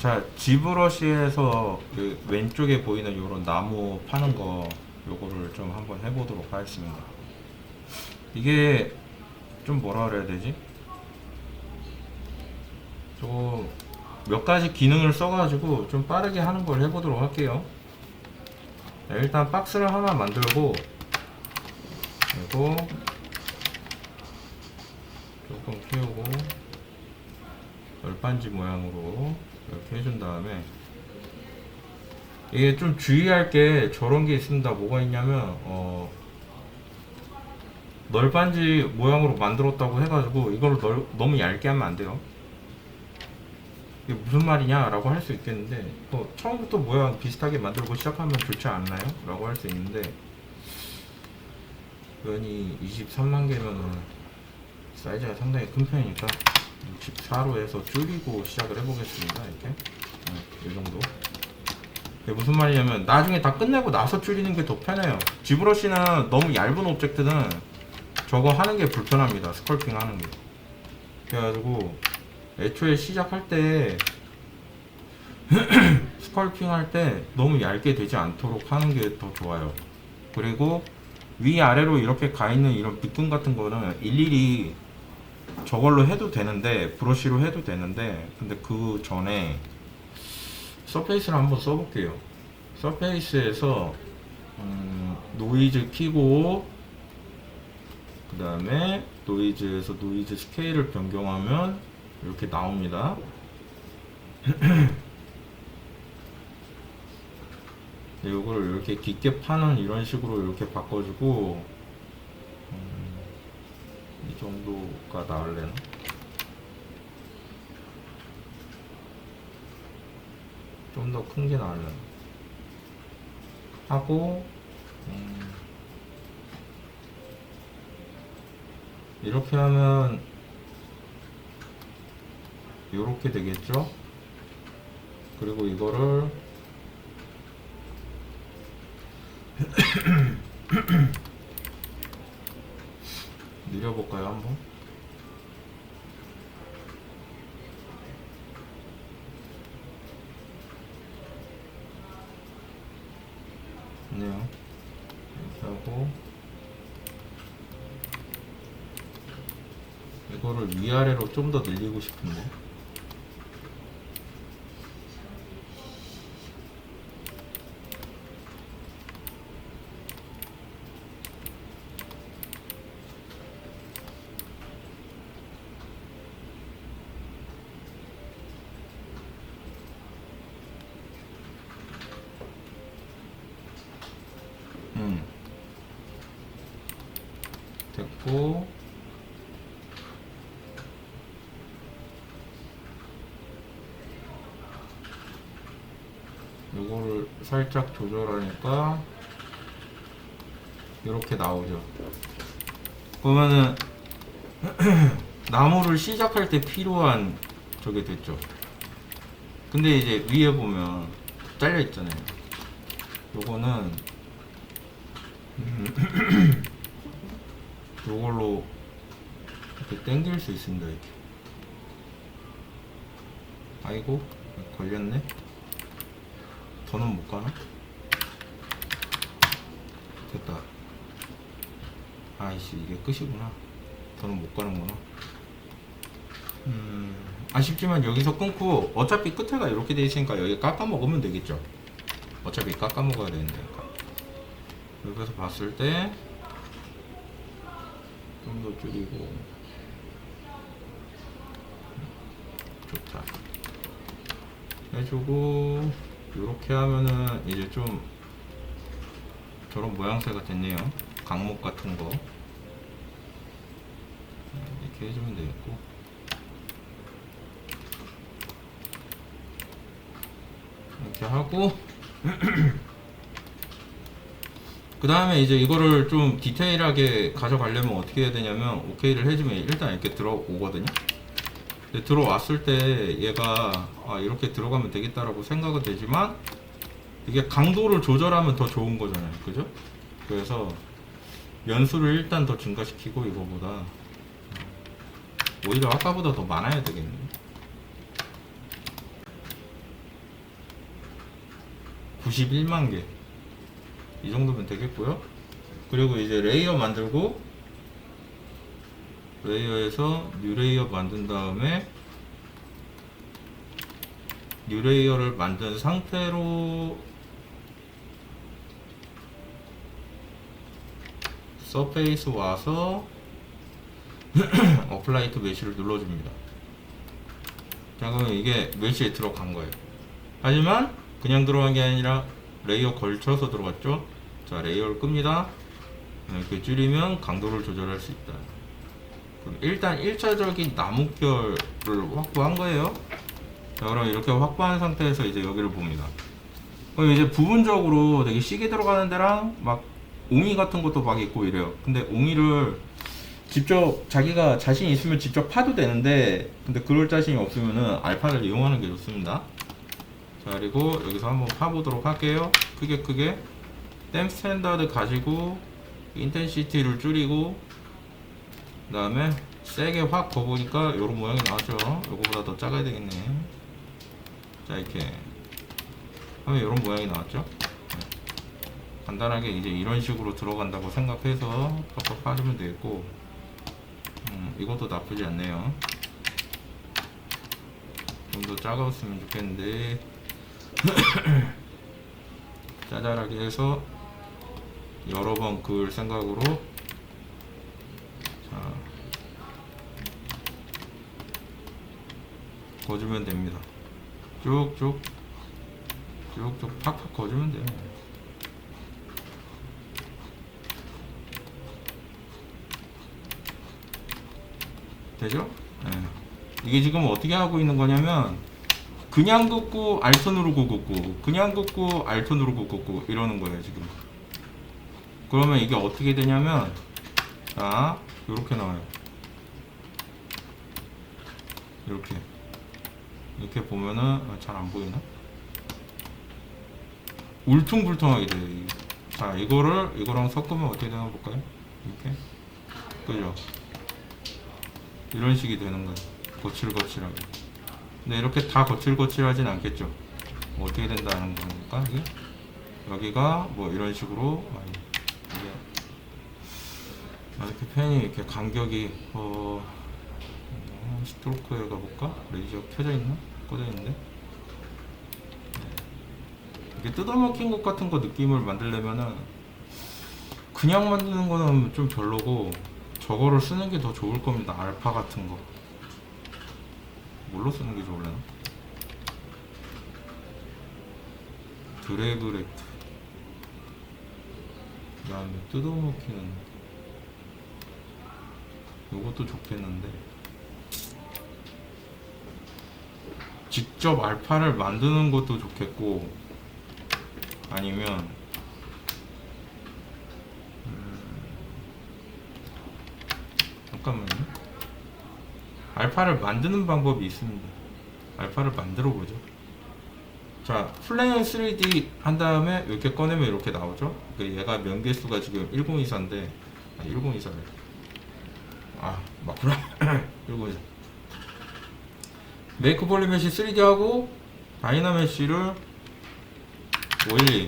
자, 지브러시에서 그 왼쪽에 보이는 요런 나무 파는 거 요거를 좀 한번 해보도록 하겠습니다. 이게 좀 뭐라 그래야 되지? 좀 몇 가지 기능을 써가지고 좀 빠르게 하는 걸 해보도록 할게요. 자, 일단 박스를 하나 만들고 그리고 조금 키우고 열반지 모양으로 이렇게 해준 다음에 이게 좀 주의할 게 저런 게 있습니다. 뭐가 있냐면 널빤지 모양으로 만들었다고 해가지고 이걸 너무 얇게 하면 안 돼요. 이게 무슨 말이냐 라고 할 수 있겠는데 처음부터 모양 비슷하게 만들고 시작하면 좋지 않나요? 라고 할 수 있는데 면이 23만 개면은 사이즈가 상당히 큰 편이니까 64로 해서 줄이고 시작을 해보겠습니다. 이렇게 이 정도. 이게 무슨 말이냐면 나중에 다 끝내고 나서 줄이는 게 더 편해요. 지브러시는 너무 얇은 오브젝트는 저거 하는 게 불편합니다. 스컬핑 하는 게. 그래가지고 애초에 시작할 때 스컬핑 할 때 너무 얇게 되지 않도록 하는 게 더 좋아요. 그리고 위아래로 이렇게 가 있는 이런 빗금 같은 거는 일일이 저걸로 해도 되는데, 브러쉬로 해도 되는데, 근데 그 전에 서페이스를 한번 써볼게요. 서페이스에서 노이즈 키고 그 다음에 노이즈에서 노이즈 스케일을 변경하면 이렇게 나옵니다. 이거를 이렇게 깊게 파는 이런 식으로 이렇게 바꿔주고 이 정도가 나을래나? 좀 더 큰 게 나을래나? 하고 이렇게 하면 이렇게 되겠죠? 그리고 이거를 늘려볼까요 한번? 네요. 이렇게 하고 이거를 위아래로 좀 더 늘리고 싶은데 됐고 요거를 살짝 조절하니까 이렇게 나오죠. 그러면은 나무를 시작할 때 필요한 저게 됐죠. 근데 이제 위에 보면 잘려 있잖아요. 요거는 요걸로 이렇게 당길 수 있습니다. 이렇게. 아이고 걸렸네. 더는 못 가나? 됐다. 아이씨 이게 끝이구나. 더는 못 가는구나. 아쉽지만 여기서 끊고 어차피 끝에가 이렇게 돼 있으니까 여기 깎아 먹으면 되겠죠. 어차피 깎아 먹어야 되는데. 여기서 봤을 때 좀 더 줄이고 좋다 해주고 이렇게 하면은 이제 좀 저런 모양새가 됐네요. 강목 같은 거 이렇게 해주면 되겠고 이렇게 하고 그 다음에 이제 이거를 좀 디테일하게 가져가려면 어떻게 해야 되냐면 오케이를 해주면 일단 이렇게 들어오거든요. 근데 들어왔을 때 얘가 이렇게 들어가면 되겠다라고 생각은 되지만 이게 강도를 조절하면 더 좋은 거잖아요. 그죠? 그래서 연수를 일단 더 증가시키고 이거보다 오히려 아까보다 더 많아야 되겠네. 91만 개. 이 정도면 되겠고요. 그리고 이제 레이어 만들고, 레이어에서 뉴 레이어 만든 다음에 뉴 레이어를 만든 상태로 서페이스 와서 어플라이 투 메쉬를 눌러줍니다. 자, 그러면 이게 메쉬에 들어간 거예요. 하지만 그냥 들어간 게 아니라 레이어 걸쳐서 들어갔죠. 자, 레이어를 끕니다. 이렇게 줄이면 강도를 조절할 수 있다. 그럼 일단 1차적인 나뭇결을 확보한 거예요. 자, 그럼 이렇게 확보한 상태에서 이제 여기를 봅니다. 그럼 이제 부분적으로 되게 시계 들어가는 데랑 막 옹이 같은 것도 막 있고 이래요. 근데 옹이를 직접 자기가 자신 있으면 직접 파도 되는데, 근데 그럴 자신이 없으면은 알파를 이용하는 게 좋습니다. 자, 그리고 여기서 한번 파보도록 할게요. 크게 댐 스탠다드 가지고 인텐시티를 줄이고, 그 다음에 세게 확 거보니까 요런 모양이 나왔죠. 요거보다 더 작아야 되겠네. 자, 이렇게 하면 요런 모양이 나왔죠. 간단하게 이제 이런 식으로 들어간다고 생각해서 팍팍 빠지면 되겠고, 이것도 나쁘지 않네요. 좀 더 작았으면 좋겠는데 짜잘하게 해서 여러 번 그을 생각으로, 자, 거주면 됩니다. 쭉쭉 팍팍 거주면 돼요. 되죠? 네. 이게 지금 어떻게 하고 있는 거냐면, 그냥 긋고 알트 누르고 긋고, 그냥 긋고 알트 누르고 긋고 이러는 거예요 지금. 그러면 이게 어떻게 되냐면, 자, 요렇게 나와요. 이렇게 보면은 잘 안 보이나? 울퉁불퉁하게 돼요. 이게. 자, 이거랑 섞으면 어떻게 되나 볼까요? 이렇게, 그죠? 이런 식이 되는 거예요. 거칠거칠하게. 근데 이렇게 다 거칠거칠하진 않겠죠. 뭐 어떻게 된다는 거니까 이게? 여기가 뭐 이런 식으로, 이게 이렇게 펜이 이렇게 간격이 스트로크에 가볼까? 레이저 켜져 있나? 꺼져 있는데. 이게 뜯어먹힌 것 같은 거 느낌을 만들려면은 그냥 만드는 거는 좀 별로고, 저거를 쓰는 게 더 좋을 겁니다. 알파 같은 거. 뭘로 쓰는 게 좋을래나? 드래그 렉트. 그 다음에 뜯어먹히는, 요것도 좋겠는데, 직접 알파를 만드는 것도 좋겠고, 아니면 잠깐만요. 알파를 만드는 방법이 있습니다. 알파를 만들어 보죠. 자, 플레인 3D 한 다음에 이렇게 꺼내면 이렇게 나오죠. 얘가 명계수가 지금 1024인데, 1024래. 맞구나. 1024. 메이크 볼리 메시 3D 하고 다이나메시를 512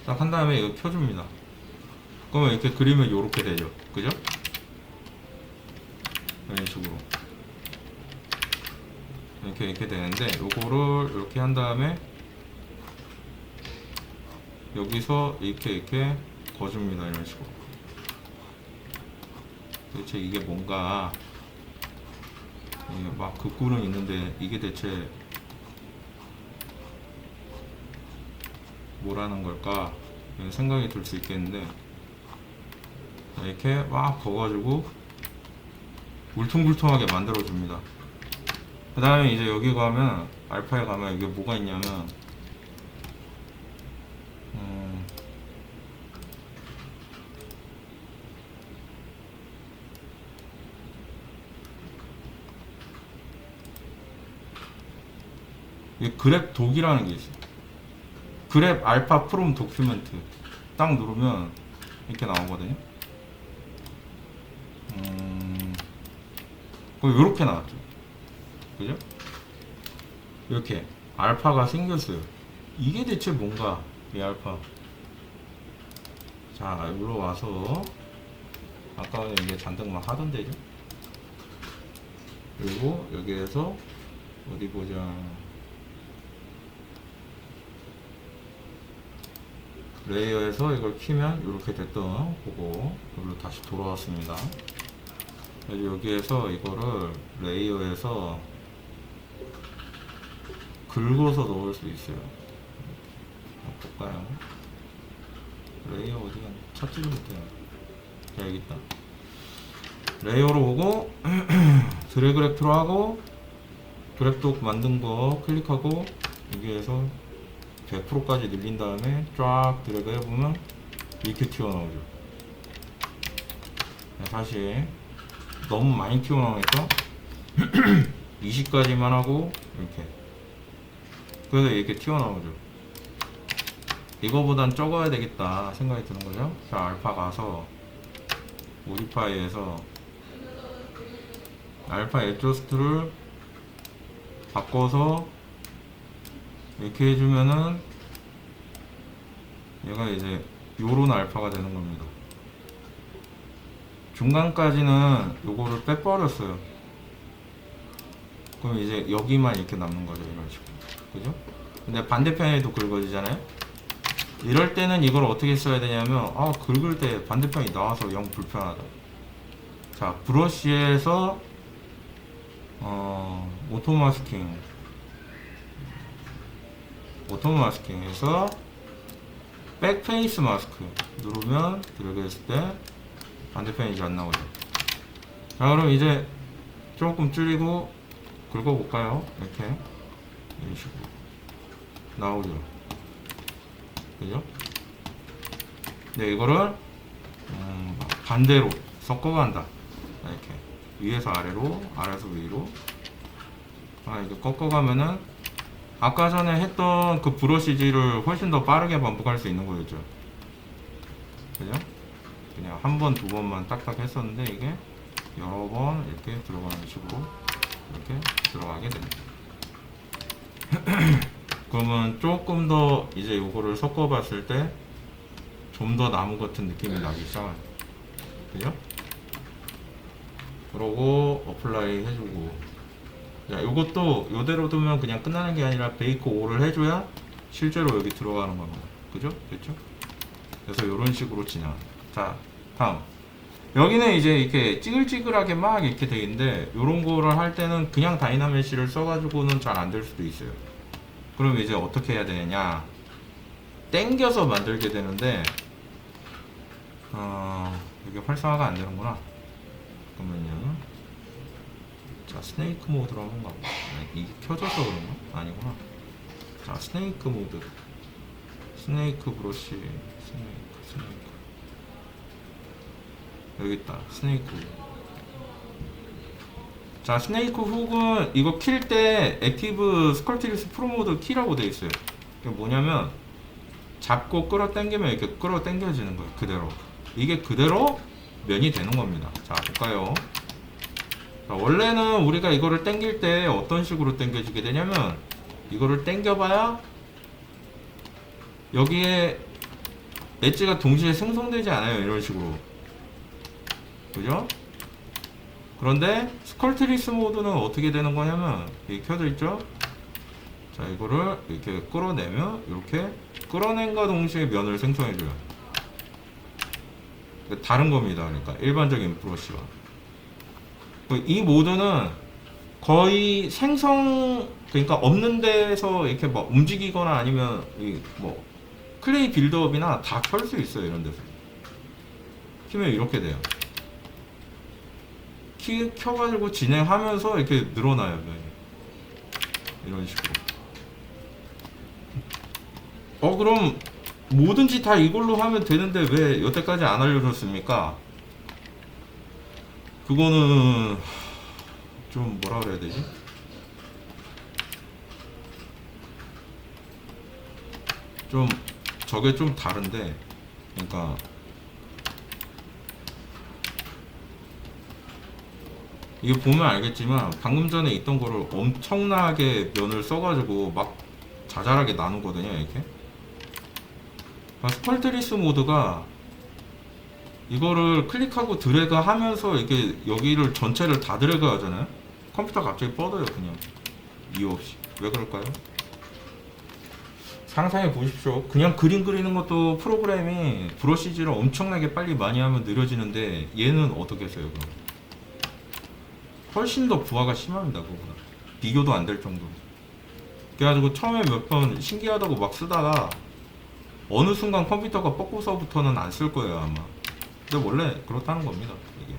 딱 한 다음에 이거 켜줍니다. 그러면 이렇게 그리면 이렇게 되죠. 그죠? 이런 식으로 이렇게 되는데, 요거를 이렇게 한 다음에 여기서 이렇게 거줍니다. 이런 식으로. 도대체 이게 뭔가, 막 긋고는 있는데 이게 대체 뭐라는 걸까 이런 생각이 들 수 있겠는데, 이렇게 막 거가지고 울퉁불퉁하게 만들어 줍니다. 그 다음에 이제 여기 가면, 알파에 가면 이게 뭐가 있냐면, 그랩 독이라는 게 있어요. 그랩 알파 프롬 도큐멘트 딱 누르면 이렇게 나오거든요. 이렇게 나왔죠. 그죠? 이렇게 알파가 생겼어요. 이게 대체 뭔가 이 알파. 자, 여기로 와서 아까 이게 잔뜩 막 하던데죠. 그리고 여기에서 어디 보자. 레이어에서 이걸 키면 이렇게 됐던 그거 여기로 다시 돌아왔습니다. 그래서 여기에서 이거를 레이어에서 긁어서 넣을 수 있어요. 볼까요? 레이어 어디 갔나? 찾지를 못해요. 자, 여기 있다. 레이어로 오고 드래그 렉트로 하고 그래프도 만든 거 클릭하고 여기에서 100%까지 늘린 다음에 쫙 드래그 해보면 이렇게 튀어나오죠. 다시 너무 많이 튀어나오니까 20까지만 하고 이렇게, 그래서 이렇게 튀어나오죠. 이거보단 적어야 되겠다 생각이 드는 거죠. 자, 알파 가서 모디파이에서 알파 애저스트를 바꿔서 이렇게 해주면은 얘가 이제 요런 알파가 되는 겁니다. 중간까지는 요거를 빼버렸어요. 그럼 이제 여기만 이렇게 남는 거죠. 이런 식으로. 그죠? 근데 반대편에도 긁어지잖아요? 이럴 때는 이걸 어떻게 써야 되냐면, 긁을 때 반대편이 나와서 영 불편하다. 자, 브러쉬에서 오토 마스킹에서 백페이스 마스크 누르면 드래그 했을 때 반대편이 이제 안 나오죠. 자, 그럼 이제 조금 줄이고 긁어볼까요? 이렇게 이런 식으로 나오죠. 그죠? 네, 이거를 반대로 섞어간다. 이렇게 위에서 아래로, 아래에서 위로. 이렇게 꺾어가면은 아까 전에 했던 그 브러쉬질을 훨씬 더 빠르게 반복할 수 있는 거였죠. 그죠? 그냥 한 번, 두 번만 딱딱 했었는데 이게 여러 번 이렇게 들어가는 식으로 이렇게 들어가게 됩니다. 그러면 조금 더 이제 요거를 섞어 봤을 때 좀 더 나무 같은 느낌이 나기 시작해요. 그죠? 그러고 어플라이 해주고, 자, 요것도 요대로 두면 그냥 끝나는 게 아니라 베이크 5를 해줘야 실제로 여기 들어가는 겁니다. 그죠? 됐죠? 그래서 요런 식으로 진행. 자, 다음. 여기는 이제 이렇게 찌글찌글하게 막 이렇게 돼 있는데, 요런 거를 할 때는 그냥 다이나메시를 써가지고는 잘 안 될 수도 있어요. 그럼 이제 어떻게 해야 되느냐? 땡겨서 만들게 되는데, 이게 활성화가 안 되는구나. 잠깐만요. 자, 스네이크 모드로 한번 가볼게요. 이게 켜져서 그런가? 아니구나. 자, 스네이크 모드. 스네이크 브러쉬. 스네이크. 여기 있다. 스네이크. 자, 스네이크 훅은 이거 킬 때 액티브 스컬티리스 프로 모드 키라고 되어 있어요. 이게 뭐냐면 잡고 끌어당기면 이렇게 끌어당겨지는 거예요. 그대로. 이게 그대로 면이 되는 겁니다. 자, 볼까요? 자, 원래는 우리가 이거를 당길 때 어떤 식으로 당겨지게 되냐면 이거를 당겨봐야 여기에 엣지가 동시에 생성되지 않아요. 이런 식으로. 그죠? 그런데 스컬트리스 모드는 어떻게 되는 거냐면 이게 켜져 있죠? 자, 이거를 이렇게 끌어내면 이렇게 끌어낸과 동시에 면을 생성해줘요. 다른 겁니다. 그러니까 일반적인 브러쉬와 이 모드는 거의 그러니까 없는 데서 이렇게 막 움직이거나 아니면 뭐 클레이 빌드업이나 다 켤 수 있어요. 이런 데서 키면 이렇게 돼요. 켜가지고 진행하면서 이렇게 늘어나요. 이런 식으로. 그럼 뭐든지 다 이걸로 하면 되는데 왜 여태까지 안 알려줬습니까? 그거는 좀 뭐라 그래야 되지? 좀 저게 좀 다른데, 그러니까 이거 보면 알겠지만 방금 전에 있던 거를 엄청나게 면을 써가지고 막 자잘하게 나누거든요. 이렇게 스컬트리스 모드가 이거를 클릭하고 드래그 하면서 이렇게 여기를 전체를 다 드래그 하잖아요. 컴퓨터가 갑자기 뻗어요. 그냥 이유 없이. 왜 그럴까요? 상상해 보십시오. 그냥 그림 그리는 것도 프로그램이 브러쉬질을 엄청나게 빨리 많이 하면 느려지는데 얘는 어떻게 써요? 그럼 훨씬 더 부하가 심합니다. 그거보다 비교도 안 될 정도로. 그래가지고 처음에 몇 번 신기하다고 막 쓰다가 어느 순간 컴퓨터가 뻗고서부터는 안 쓸 거예요 아마. 근데 원래 그렇다는 겁니다 이게.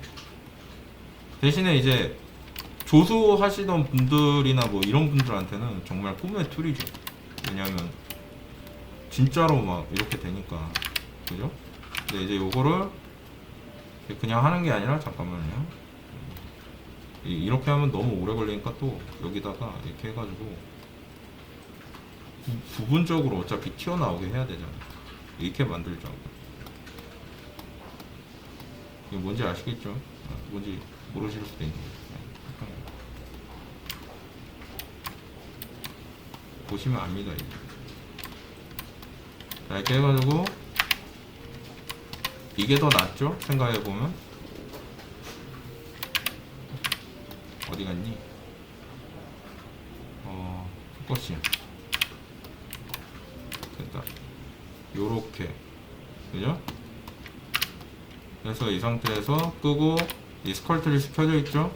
대신에 이제 조수하시던 분들이나 뭐 이런 분들한테는 정말 꿈의 툴이죠. 왜냐면 진짜로 막 이렇게 되니까. 그죠? 근데 이제 요거를 그냥 하는 게 아니라, 잠깐만요, 이렇게 하면 너무 오래 걸리니까 또 여기다가 이렇게 해가지고 부분적으로 어차피 튀어나오게 해야 되잖아. 이렇게 만들자고. 이게 뭔지 아시겠죠? 뭔지 모르실 수도 있는데 보시면 압니다. 이제. 자, 이렇게 해가지고 이게 더 낫죠? 생각해보면. 어디 갔니? 포커싱 됐다. 요렇게, 그죠? 그래서 이 상태에서 끄고 이 스컬트리스 켜져 있죠?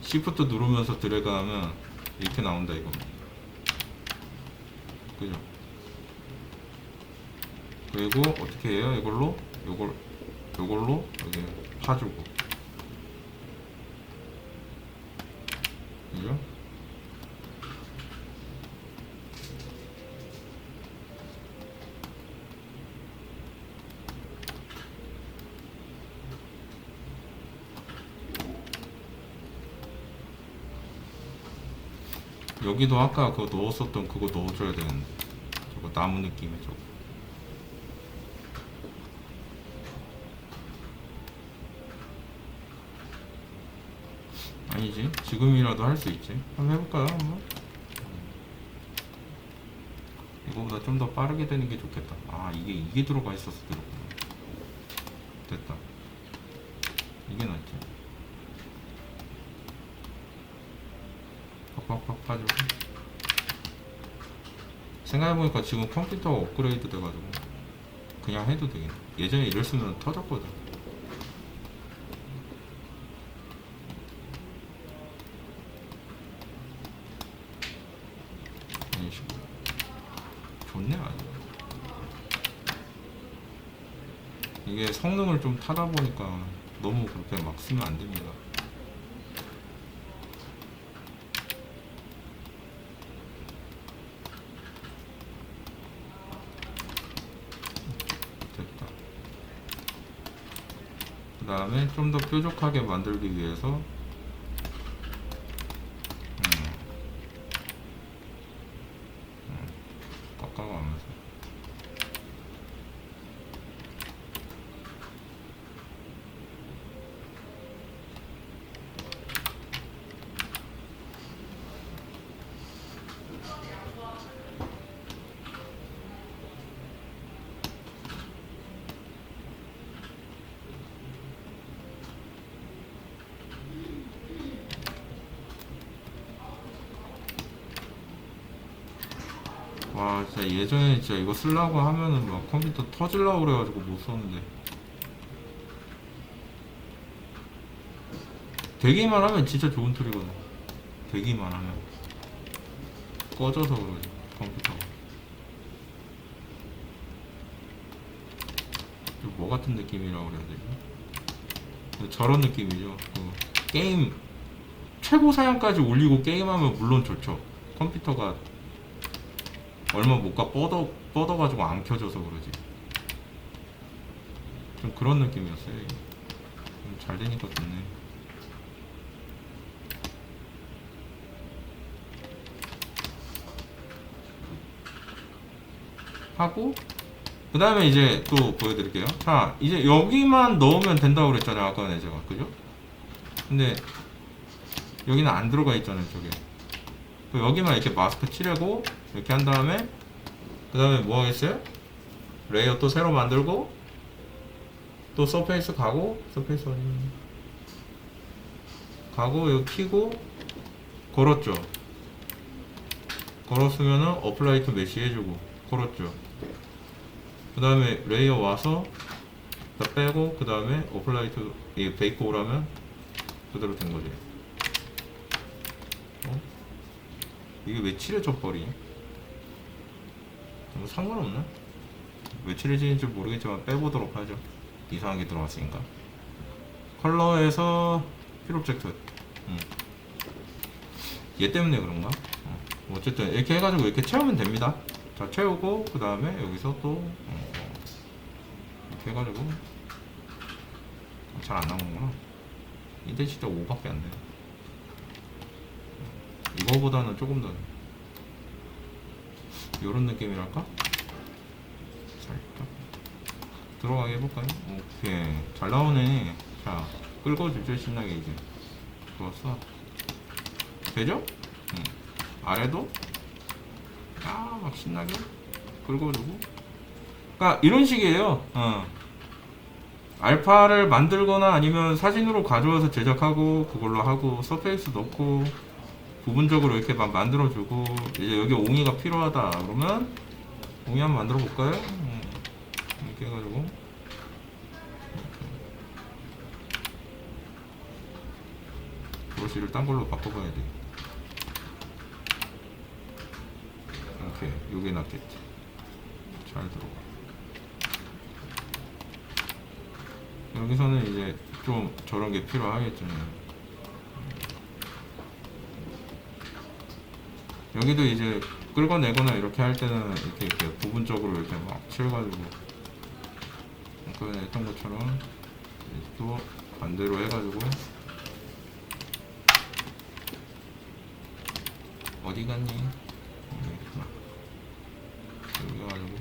시프트 누르면서 드래그 하면 이렇게 나온다 이겁니다. 그죠? 그리고 어떻게 해요? 이걸로 요걸로 여기 파주고, 그죠? 여기도 아까 그거 넣었었던 그거 넣어줘야 되는데, 저거 나무 느낌의 저거. 아니지, 지금이라도 할 수 있지. 한번 해볼까요? 한번. 이거보다 좀 더 빠르게 되는 게 좋겠다. 아, 이게 들어가 있었어. 들었구나. 됐다. 이게 낫지. 팍팍팍 파주고. 생각해보니까 지금 컴퓨터가 업그레이드 돼가지고 그냥 해도 되겠네. 예전에 이랬으면 터졌거든. 이런 식으로. 좋네 아주. 이게 성능을 좀 타다 보니까 너무 그렇게 막 쓰면 안 됩니다. 됐다. 그 다음에 좀 더 뾰족하게 만들기 위해서 깎아가면서 와, 진짜 예전에 진짜 이거 쓰려고 하면은 막 컴퓨터 터질라고 그래가지고 못 썼는데, 되기만 하면 진짜 좋은 툴이거든. 되기만 하면. 꺼져서 그러지 컴퓨터가. 뭐 같은 느낌이라고 그래야 되지? 저런 느낌이죠. 게임 최고 사양까지 올리고 게임하면 물론 좋죠. 컴퓨터가 얼마 못 가 뻗어가지고 안 켜져서 그러지. 좀 그런 느낌이었어요. 잘 되니까 좋네. 하고 그 다음에 이제 또 보여드릴게요. 자, 이제 여기만 넣으면 된다고 그랬잖아요 아까 전에 제가. 그죠? 근데 여기는 안 들어가 있잖아요 저게. 여기만 이렇게 마스크 칠하고 이렇게 한 다음에 그 다음에 뭐 하겠어요? 레이어 또 새로 만들고 또 서페이스 가고 서페이스 어디 가고 여기 키고 걸었죠. 걸었으면은 어플라이 투 메시 해주고 걸었죠. 그 다음에 레이어 와서 다 빼고 그 다음에 어플라이 투 베이크 오라면 그대로 된 거지. 이게 왜 칠해져 버리니? 뭐 상관없나? 왜 칠해지는지 모르겠지만 빼보도록 하죠. 이상한 게 들어갔으니까. 컬러에서 필 오브젝트. 얘 때문에 그런가? 어쨌든 이렇게 해가지고 이렇게 채우면 됩니다. 자, 채우고 그 다음에 여기서 또 이렇게 해가지고 잘 안 나오는구나. 인텐시티가 5밖에 안 돼요. 이거보다는 조금 더 요런 느낌이랄까? 살짝 들어가게 해볼까요? 오케이, 잘 나오네. 자, 긁어주죠. 신나게 이제 좋았어. 되죠? 아래도 막 신나게 긁어주고. 그러니까 이런 식이에요. 알파를 만들거나 아니면 사진으로 가져와서 제작하고 그걸로 하고 서페이스 넣고 부분적으로 이렇게 막 만들어주고. 이제 여기 옹이가 필요하다 그러면 옹이 한번 만들어 볼까요? 이렇게 해가지고 브러쉬를 딴 걸로 바꿔봐야 돼. 오케이, 요게 낫겠지. 잘 들어가. 여기서는 이제 좀 저런 게 필요하겠죠. 여기도 이제 끌어내거나 이렇게 할 때는 이렇게 부분적으로 이렇게 막 칠해가지고 아까 전에 했던 것처럼 또 반대로 해가지고. 어디 갔니? 여기 있구나. 여기 해가지고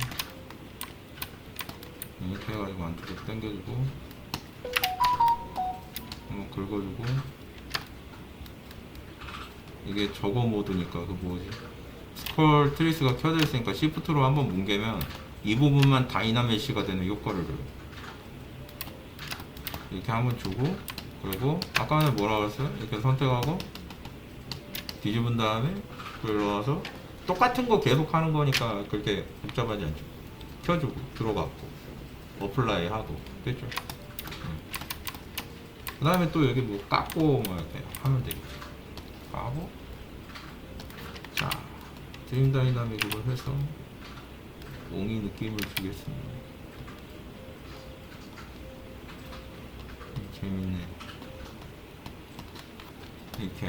이렇게 해가지고 안쪽으로 당겨주고 한번 긁어주고. 이게 저거 모드니까 그 뭐지? 스컬 트리스가 켜져 있으니까 시프트로 한번 뭉개면 이 부분만 다이나메시가 되는 효과를 줘요. 이렇게 한번 주고, 그리고 아까 전에 뭐라 그랬어요? 이렇게 선택하고 뒤집은 다음에 들어와서 똑같은 거 계속 하는 거니까 그렇게 복잡하지 않죠. 켜주고 들어갔고 어플라이 하고 됐죠. 그 다음에 또 여기 뭐 깎고 뭐 이렇게 하면 되겠죠. 하고, 자, 드림 다이나믹으로 해서 옹이 느낌을 주겠습니다. 재밌네. 이렇게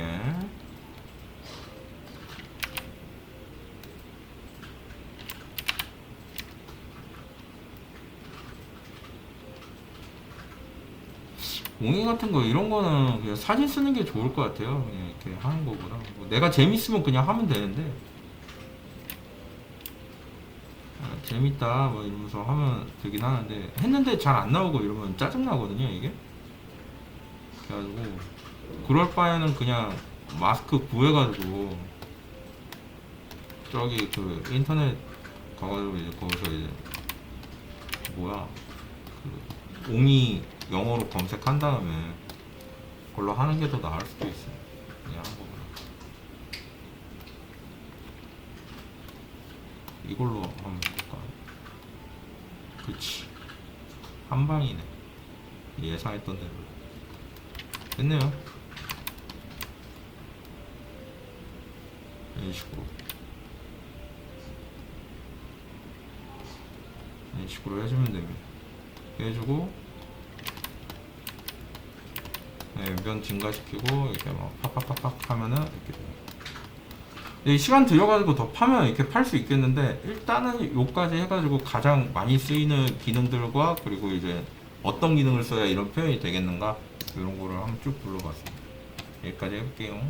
옹이 같은 거 이런 거는 그냥 사진 쓰는 게 좋을 것 같아요. 그냥 이렇게 하는 거보다 뭐 내가 재밌으면 그냥 하면 되는데 재밌다 뭐 이러면서 하면 되긴 하는데 했는데 잘 안 나오고 이러면 짜증 나거든요 이게. 그래가지고 그럴 바에는 그냥 마스크 구해가지고 저기 그 인터넷 가가지고 이제 거기서 이제 뭐야 그 옹이 영어로 검색한 다음에 그걸로 하는 게 더 나을 수도 있어요. 그냥 한 거구나. 이걸로 하면 될까? 그치. 한 방이네. 예상했던 대로. 됐네요. 이런 식으로. 이런 식으로 해주면 됩니다. 해주고, 네, 면 증가시키고 이렇게 막 팍팍팍팍 하면은 이렇게 돼요. 시간 들여가지고 더 파면 이렇게 팔 수 있겠는데 일단은 요까지 해가지고 가장 많이 쓰이는 기능들과 그리고 이제 어떤 기능을 써야 이런 표현이 되겠는가 이런 거를 한번 쭉 불러봤습니다. 여기까지 해볼게요.